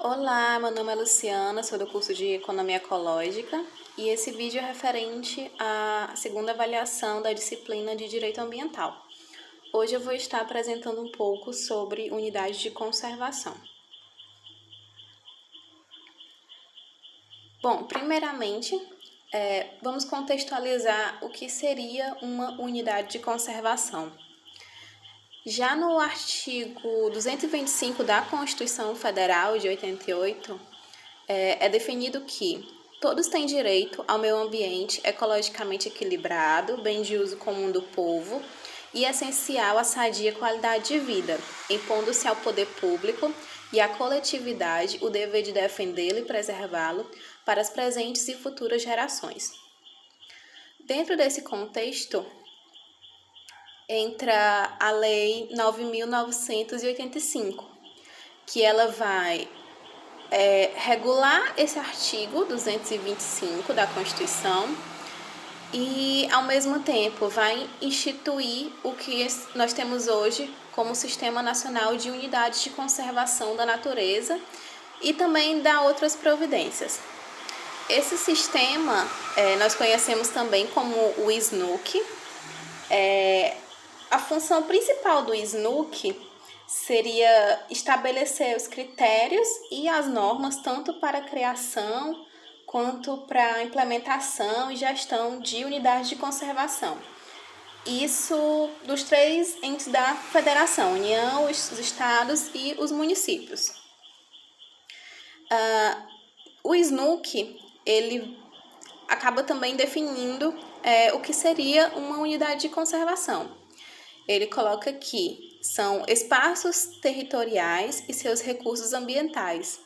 Olá, meu nome é Luciana, sou do curso de Economia Ecológica e esse vídeo é referente à segunda avaliação da disciplina de Direito Ambiental. Hoje eu vou estar apresentando um pouco sobre unidade de conservação. Bom, primeiramente, vamos contextualizar o que seria uma unidade de conservação. Já no artigo 225 da Constituição Federal de 88, é definido que todos têm direito ao meio ambiente ecologicamente equilibrado, bem de uso comum do povo e essencial à sadia qualidade de vida, impondo-se ao poder público e à coletividade o dever de defendê-lo e preservá-lo para as presentes e futuras gerações. Dentro desse contexto, entra a Lei 9.985, que ela vai regular esse artigo 225 da Constituição e, ao mesmo tempo, vai instituir o que nós temos hoje como Sistema Nacional de Unidades de Conservação da Natureza e também dá outras providências. Esse sistema nós conhecemos também como o SNUC. A função principal do SNUC seria estabelecer os critérios e as normas tanto para a criação quanto para a implementação e gestão de unidades de conservação. Isso dos três entes da federação, União, os estados e os municípios. O SNUC, ele acaba também definindo o que seria uma unidade de conservação. Ele coloca que são espaços territoriais e seus recursos ambientais,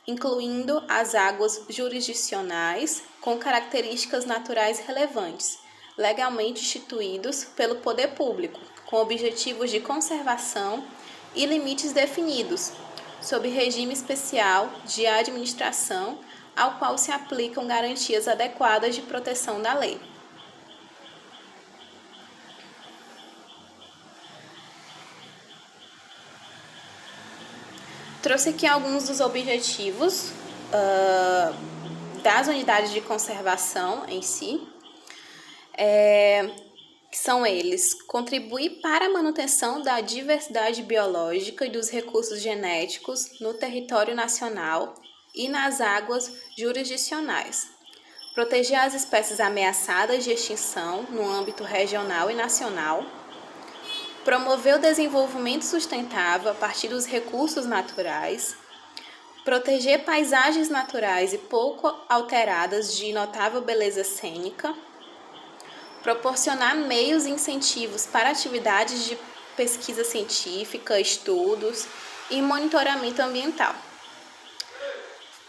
incluindo as águas jurisdicionais com características naturais relevantes, legalmente instituídos pelo poder público, com objetivos de conservação e limites definidos, sob regime especial de administração, ao qual se aplicam garantias adequadas de proteção da lei. Trouxe aqui alguns dos objetivos das unidades de conservação em si, que são eles: contribuir para a manutenção da diversidade biológica e dos recursos genéticos no território nacional e nas águas jurisdicionais, proteger as espécies ameaçadas de extinção no âmbito regional e nacional, promover o desenvolvimento sustentável a partir dos recursos naturais, proteger paisagens naturais e pouco alteradas de notável beleza cênica, proporcionar meios e incentivos para atividades de pesquisa científica, estudos e monitoramento ambiental.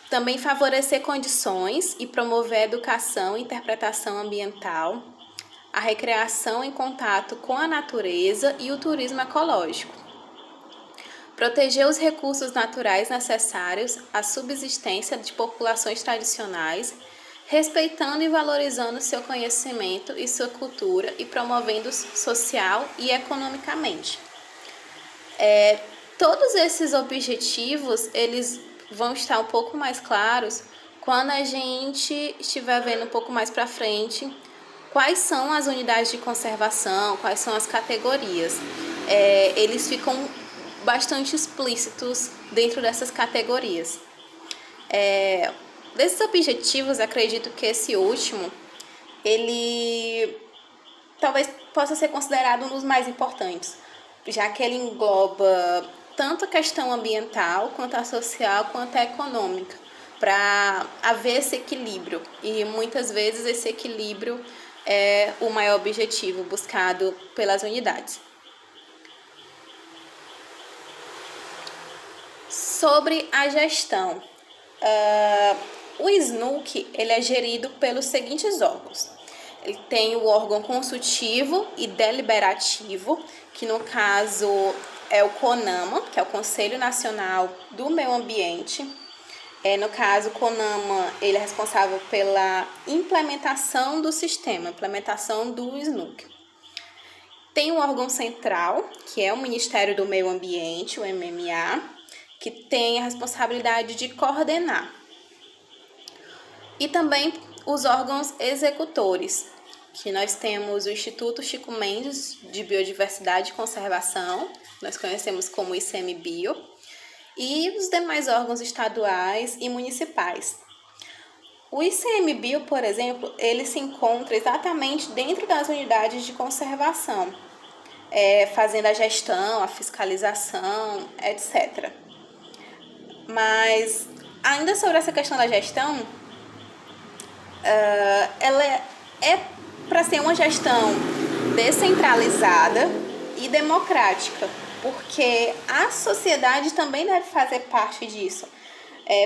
Também favorecer condições e promover a educação e interpretação ambiental, a recreação em contato com a natureza e o turismo ecológico. Proteger os recursos naturais necessários à subsistência de populações tradicionais, respeitando e valorizando seu conhecimento e sua cultura e promovendo social e economicamente. Todos esses objetivos, eles vão estar um pouco mais claros quando a gente estiver vendo um pouco mais para frente quais são as unidades de conservação, quais são as categorias. Eles ficam bastante explícitos dentro dessas categorias. Desses objetivos, acredito que esse último, ele talvez possa ser considerado um dos mais importantes, já que ele engloba tanto a questão ambiental, quanto a social, quanto a econômica, para haver esse equilíbrio. E muitas vezes esse equilíbrio é o maior objetivo buscado pelas unidades. Sobre a gestão, o SNUC ele é gerido pelos seguintes órgãos. Ele tem o órgão consultivo e deliberativo, que no caso é o CONAMA, que é o Conselho Nacional do Meio Ambiente. No caso, o CONAMA ele é responsável pela implementação do sistema, implementação do SNUC. Tem um órgão central, que é o Ministério do Meio Ambiente, o MMA, que tem a responsabilidade de coordenar. E também os órgãos executores, que nós temos o Instituto Chico Mendes de Biodiversidade e Conservação, nós conhecemos como ICMBio, e os demais órgãos estaduais e municipais. O ICMBio, por exemplo, ele se encontra exatamente dentro das unidades de conservação, fazendo a gestão, a fiscalização, etc. Mas, ainda sobre essa questão da gestão, ela é para ser uma gestão descentralizada e democrática, porque a sociedade também deve fazer parte disso,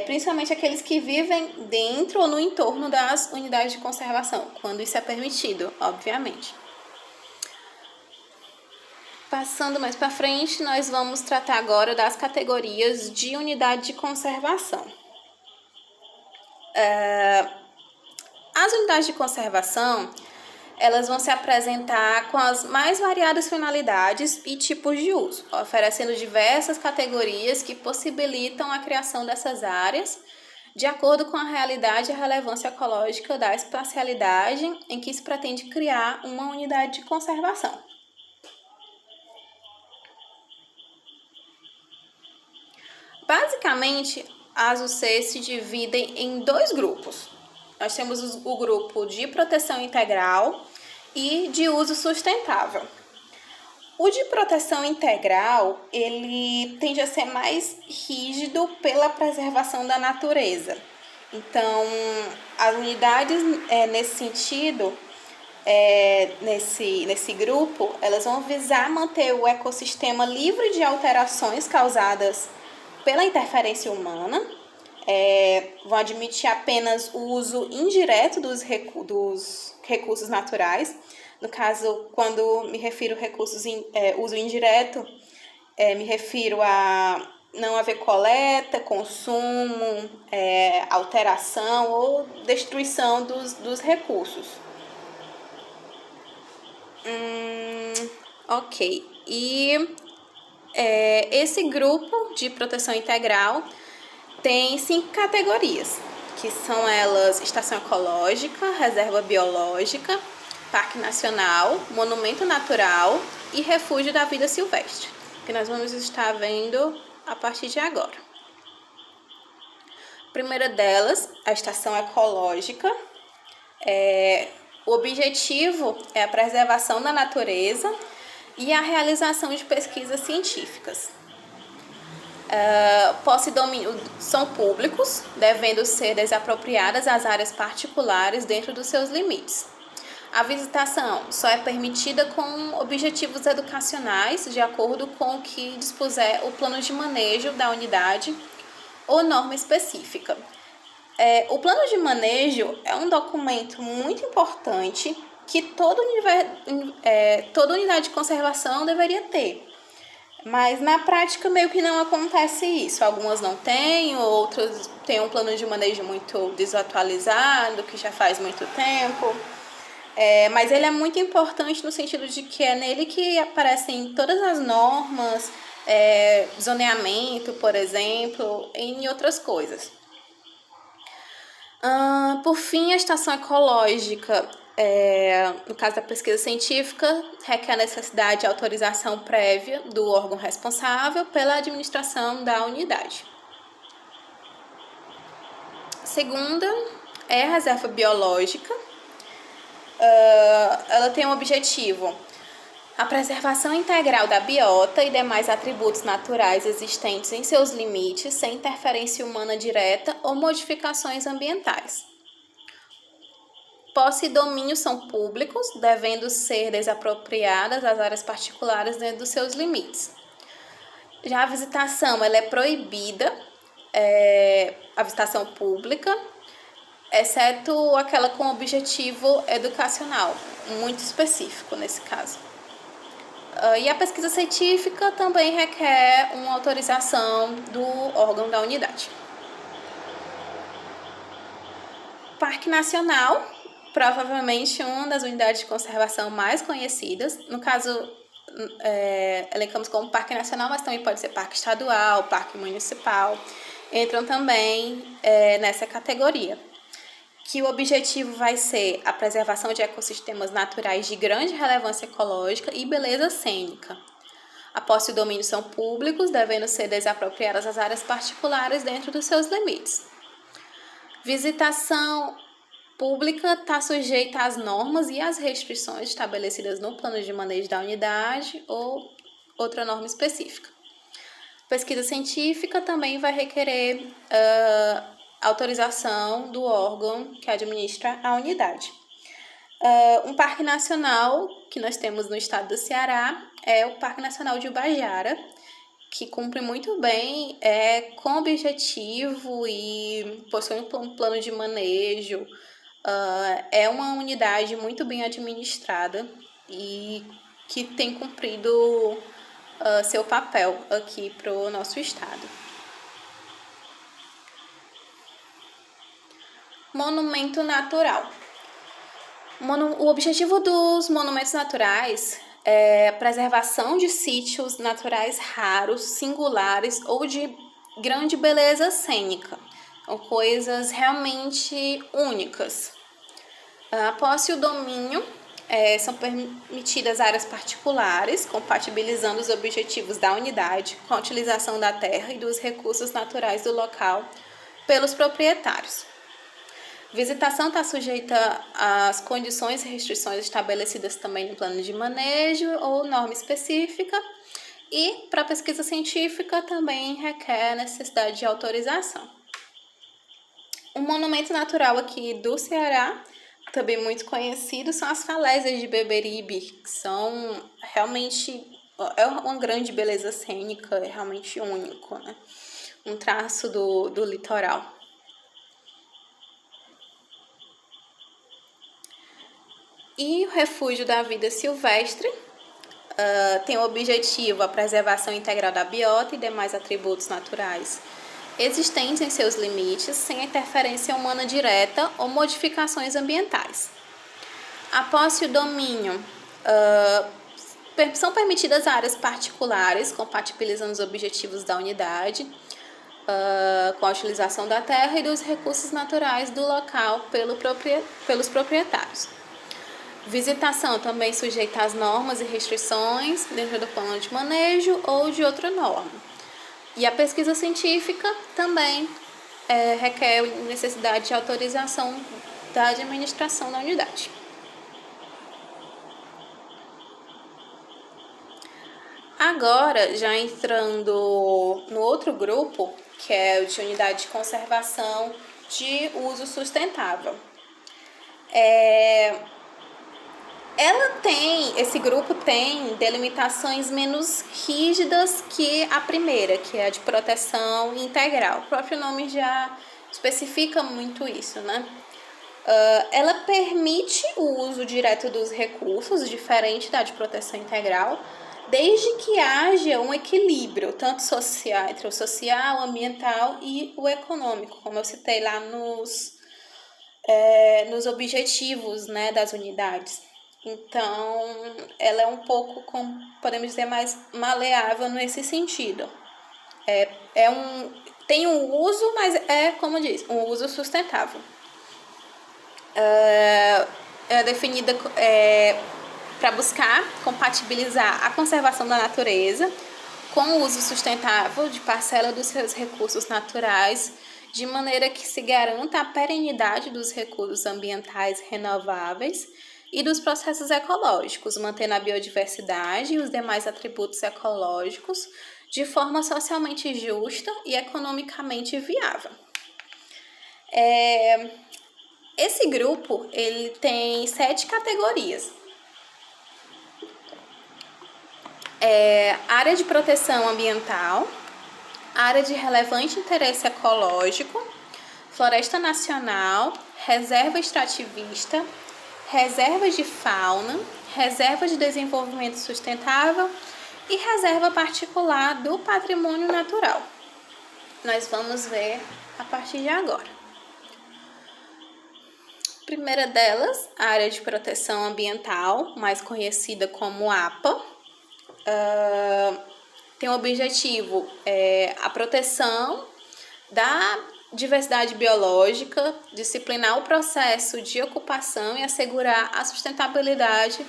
principalmente aqueles que vivem dentro ou no entorno das unidades de conservação, quando isso é permitido, obviamente. Passando mais para frente, nós vamos tratar agora das categorias de unidade de conservação. As unidades de conservação, elas vão se apresentar com as mais variadas finalidades e tipos de uso, oferecendo diversas categorias que possibilitam a criação dessas áreas de acordo com a realidade e a relevância ecológica da espacialidade em que se pretende criar uma unidade de conservação. Basicamente, as UCs se dividem em dois grupos. Nós temos o grupo de proteção integral e de uso sustentável. O de proteção integral, ele tende a ser mais rígido pela preservação da natureza. Então, as unidades, nesse sentido, nesse grupo, elas vão visar manter o ecossistema livre de alterações causadas pela interferência humana, vão admitir apenas o uso indireto dos recursos naturais. No caso, quando me refiro a uso indireto, me refiro a não haver coleta, consumo, alteração ou destruição dos recursos. Ok. E esse grupo de proteção integral tem 5 categorias, que são elas: estação ecológica, reserva biológica, parque nacional, monumento natural e refúgio da vida silvestre, que nós vamos estar vendo a partir de agora. A primeira delas, a estação ecológica. O objetivo é a preservação da natureza e a realização de pesquisas científicas. Posse e domínio são públicos, devendo ser desapropriadas as áreas particulares dentro dos seus limites. A visitação só é permitida com objetivos educacionais, de acordo com o que dispuser o plano de manejo da unidade ou norma específica. O plano de manejo é um documento muito importante que toda unidade de conservação deveria ter. Mas na prática meio que não acontece isso. Algumas não têm, outras têm um plano de manejo muito desatualizado, que já faz muito tempo. Mas ele é muito importante no sentido de que é nele que aparecem todas as normas, zoneamento, por exemplo, e outras coisas. Por fim, a estação ecológica, no caso da pesquisa científica, requer a necessidade de autorização prévia do órgão responsável pela administração da unidade. Segunda é a reserva biológica. Ela tem um objetivo: a preservação integral da biota e demais atributos naturais existentes em seus limites, sem interferência humana direta ou modificações ambientais. Posse e domínio são públicos, devendo ser desapropriadas as áreas particulares dentro dos seus limites. Já a visitação, ela é proibida, a visitação pública, exceto aquela com objetivo educacional, muito específico nesse caso. E a pesquisa científica também requer uma autorização do órgão da unidade. Parque Nacional, provavelmente uma das unidades de conservação mais conhecidas. No caso, elencamos como parque nacional, mas também pode ser parque estadual, parque municipal, entram também nessa categoria. Que o objetivo vai ser a preservação de ecossistemas naturais de grande relevância ecológica e beleza cênica. A posse e o domínio são públicos, devendo ser desapropriadas as áreas particulares dentro dos seus limites. Visitação pública está sujeita às normas e às restrições estabelecidas no plano de manejo da unidade ou outra norma específica. Pesquisa científica também vai requerer autorização do órgão que administra a unidade. Um parque nacional que nós temos no estado do Ceará é o Parque Nacional de Ubajara, que cumpre muito bem com objetivo e possui um plano de manejo. É uma unidade muito bem administrada e que tem cumprido seu papel aqui para o nosso estado. Monumento natural. O objetivo dos monumentos naturais é a preservação de sítios naturais raros, singulares ou de grande beleza cênica, ou coisas realmente únicas. A posse e o domínio são permitidas áreas particulares, compatibilizando os objetivos da unidade com a utilização da terra e dos recursos naturais do local pelos proprietários. Visitação está sujeita às condições e restrições estabelecidas também no plano de manejo ou norma específica, e para pesquisa científica também requer necessidade de autorização. Um monumento natural aqui do Ceará, também muito conhecido, são as falésias de Beberibe, que são realmente uma grande beleza cênica, é realmente único, né? Um traço do litoral. E o Refúgio da Vida Silvestre tem o objetivo a preservação integral da biota e demais atributos naturais existentes em seus limites, sem interferência humana direta ou modificações ambientais. A posse e o domínio são permitidas áreas particulares, compatibilizando os objetivos da unidade, com a utilização da terra e dos recursos naturais do local pelos proprietários. Visitação também sujeita às normas e restrições dentro do plano de manejo ou de outra norma. E a pesquisa científica também requer necessidade de autorização da administração da unidade. Agora, já entrando no outro grupo, que é o de unidade de conservação de uso sustentável. Esse grupo tem delimitações menos rígidas que a primeira, que é a de proteção integral. O próprio nome já especifica muito isso, né? Ela permite o uso direto dos recursos, diferente da de proteção integral, desde que haja um equilíbrio, tanto social, entre o social, o ambiental e o econômico, como eu citei lá nos objetivos, né, das unidades. Então, ela é um pouco, podemos dizer, mais maleável nesse sentido. Tem um uso, mas como diz, um uso sustentável. É definida para buscar compatibilizar a conservação da natureza com o uso sustentável de parcela dos seus recursos naturais, de maneira que se garanta a perenidade dos recursos ambientais renováveis e dos processos ecológicos, mantendo a biodiversidade e os demais atributos ecológicos de forma socialmente justa e economicamente viável. Esse grupo ele tem 7 categorias. Área de proteção ambiental, área de relevante interesse ecológico, floresta nacional, reserva extrativista, reservas de fauna, reserva de desenvolvimento sustentável e reserva particular do patrimônio natural. Nós vamos ver a partir de agora. A primeira delas, a área de proteção ambiental, mais conhecida como APA. tem o objetivo a proteção da diversidade biológica, disciplinar o processo de ocupação e assegurar a sustentabilidade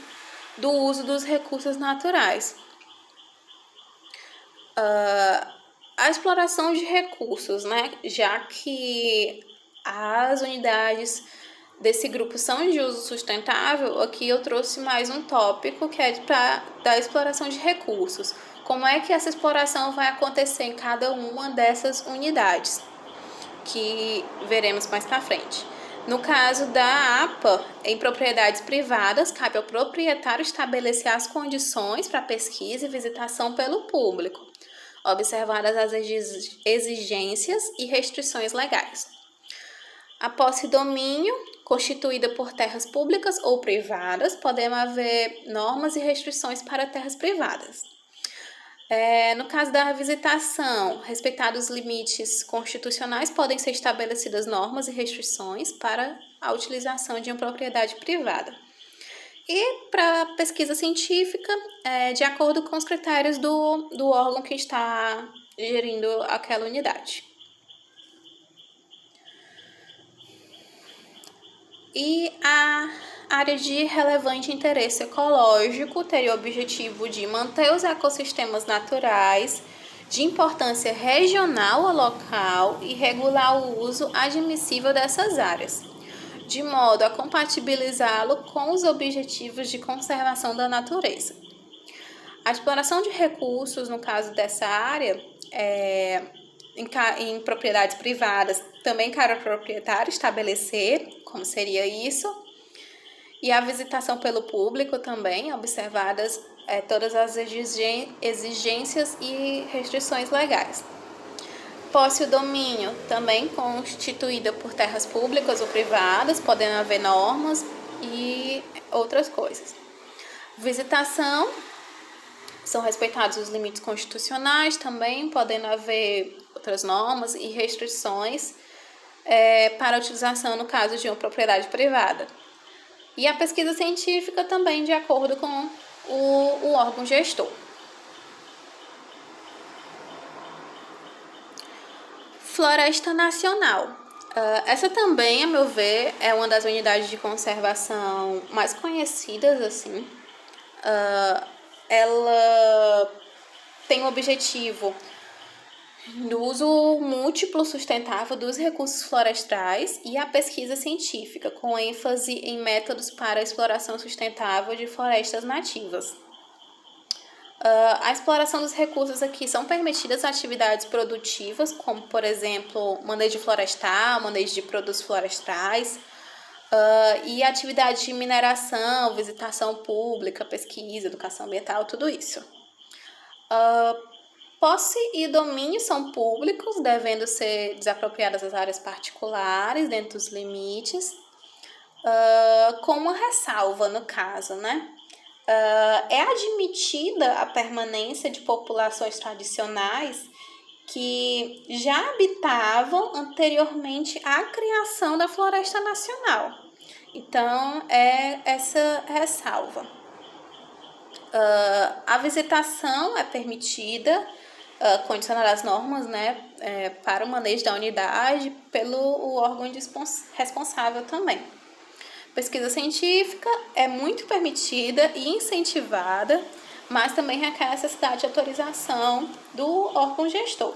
do uso dos recursos naturais. A exploração de recursos, né? Já que as unidades desse grupo são de uso sustentável, aqui eu trouxe mais um tópico que é da exploração de recursos. Como é que essa exploração vai acontecer em cada uma dessas unidades, que veremos mais para frente. No caso da APA, em propriedades privadas, cabe ao proprietário estabelecer as condições para pesquisa e visitação pelo público, observadas as exigências e restrições legais. A posse e domínio, constituída por terras públicas ou privadas, podem haver normas e restrições para terras privadas. No caso da visitação, respeitados os limites constitucionais, podem ser estabelecidas normas e restrições para a utilização de uma propriedade privada. E para a pesquisa científica, de acordo com os critérios do órgão que está gerindo aquela unidade. E a área de relevante interesse ecológico teria o objetivo de manter os ecossistemas naturais de importância regional ou local e regular o uso admissível dessas áreas, de modo a compatibilizá-lo com os objetivos de conservação da natureza. A exploração de recursos, no caso dessa área, em propriedades privadas, também cabe ao proprietário estabelecer como seria isso, e a visitação pelo público também, observadas todas as exigências e restrições legais. Posse e domínio, também constituída por terras públicas ou privadas, podendo haver normas e outras coisas. Visitação, são respeitados os limites constitucionais, também podendo haver outras normas e restrições para a utilização no caso de uma propriedade privada. E a pesquisa científica também de acordo com o órgão gestor. Floresta Nacional. Essa também, a meu ver, é uma das unidades de conservação mais conhecidas, assim. Ela tem o objetivo do uso múltiplo sustentável dos recursos florestais e a pesquisa científica, com ênfase em métodos para a exploração sustentável de florestas nativas. A exploração dos recursos aqui são permitidas atividades produtivas, como, por exemplo, manejo florestal, manejo de produtos florestais, e atividades de mineração, visitação pública, pesquisa, educação ambiental, tudo isso. Posse e domínio são públicos, devendo ser desapropriadas as áreas particulares dentro dos limites, com uma ressalva no caso, né? É admitida a permanência de populações tradicionais que já habitavam anteriormente à criação da Floresta Nacional. Então, é essa ressalva. A visitação é permitida, condicionada às normas, né, para o manejo da unidade pelo órgão responsável também. Pesquisa científica é muito permitida e incentivada, mas também requer a necessidade de autorização do órgão gestor.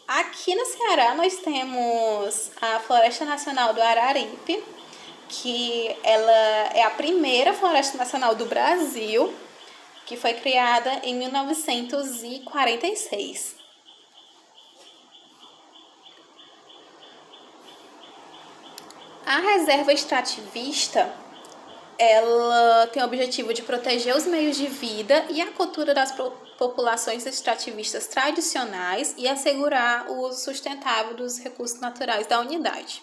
Aqui no Ceará nós temos a Floresta Nacional do Araripe, que ela é a primeira floresta nacional do Brasil, que foi criada em 1946. A reserva extrativista, ela tem o objetivo de proteger os meios de vida e a cultura das populações extrativistas tradicionais e assegurar o uso sustentável dos recursos naturais da unidade.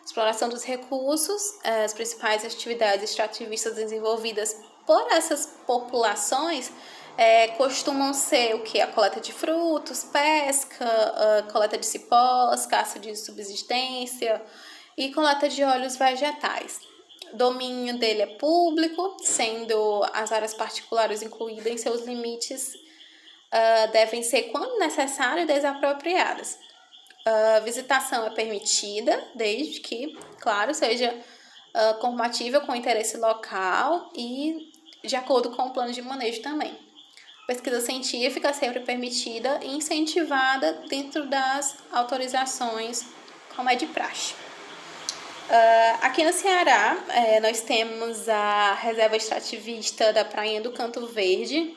Exploração dos recursos, as principais atividades extrativistas desenvolvidas por essas populações costumam ser o que? A coleta de frutos, pesca, coleta de cipós, caça de subsistência e coleta de óleos vegetais. domínio dele é público, sendo as áreas particulares incluídas em seus limites devem ser, quando necessário, desapropriadas. Visitação é permitida, desde que, claro, seja compatível com o interesse local e de acordo com o plano de manejo também. Pesquisa científica é sempre permitida e incentivada dentro das autorizações, como é de praxe. Aqui no Ceará, nós temos a reserva extrativista da Prainha do Canto Verde,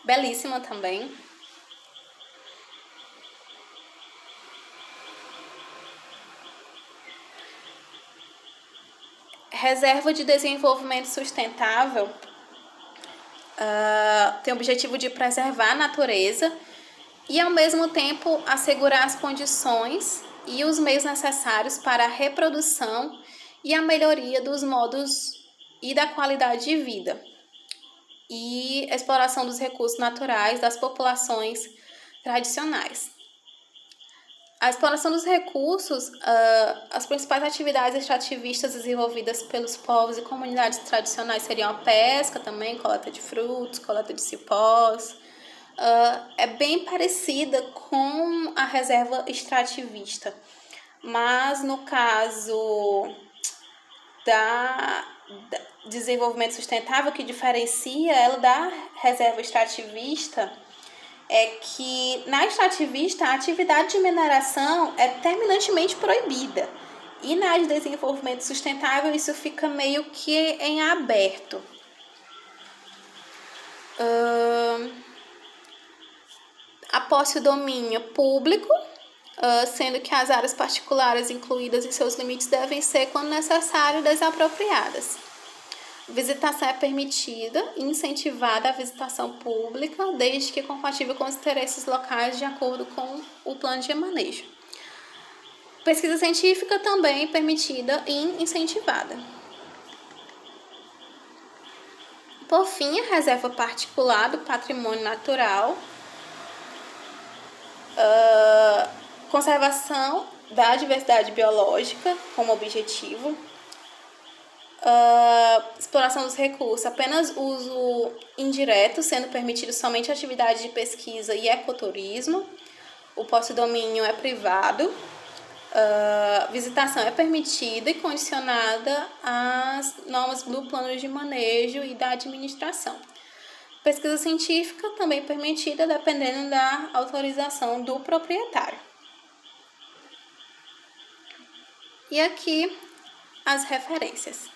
belíssima também. Reserva de Desenvolvimento Sustentável tem o objetivo de preservar a natureza e, ao mesmo tempo, assegurar as condições e os meios necessários para a reprodução e a melhoria dos modos e da qualidade de vida e exploração dos recursos naturais das populações tradicionais. A exploração dos recursos, as principais atividades extrativistas desenvolvidas pelos povos e comunidades tradicionais seriam a pesca também, coleta de frutos, coleta de cipós. É bem parecida com a reserva extrativista, mas no caso da desenvolvimento sustentável, que diferencia ela da reserva extrativista é que na extrativista a atividade de mineração é terminantemente proibida e na de desenvolvimento sustentável isso fica meio que em aberto. A posse e o domínio público, sendo que as áreas particulares incluídas em seus limites devem ser, quando necessário, desapropriadas. Visitação é permitida e incentivada a visitação pública, desde que compatível com os interesses locais de acordo com o plano de manejo. Pesquisa científica também permitida e incentivada. Por fim, a reserva particular do patrimônio natural, conservação da diversidade biológica como objetivo, exploração dos recursos, apenas uso indireto, sendo permitido somente atividade de pesquisa e ecoturismo. O posse e domínio é privado. Visitação é permitida e condicionada às normas do plano de manejo e da administração. Pesquisa científica também permitida, dependendo da autorização do proprietário. E aqui as referências.